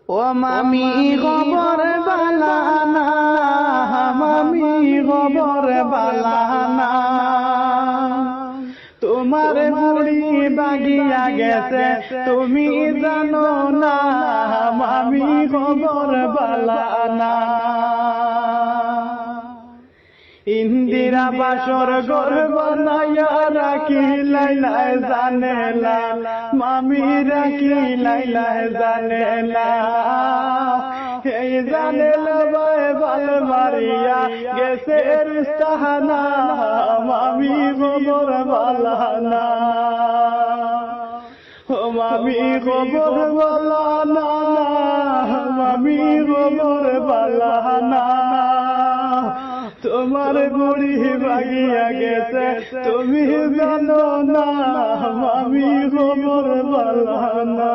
ও মামি খবর বালানা, মামি খবর বালানা, তোমার মুড়ি বাগিয়া গেছে তুমি জানো না, মামি খবর বালানা। ইন্দিরা বাসর ঘর বানাইয়া রাখি লাইলায় জানে না, মামি রাখি লাইলায় জানে না। এই জানে না ভাই বাল মারিয়া গেছে রুস্তাহানা, মামি খবর বালানা। ও মামি খবর বালানা, মামি খবর বালানা, তোমার বুড়ি বাগিয়া গেছে তুমি জানো না, মামি খবর বালানা।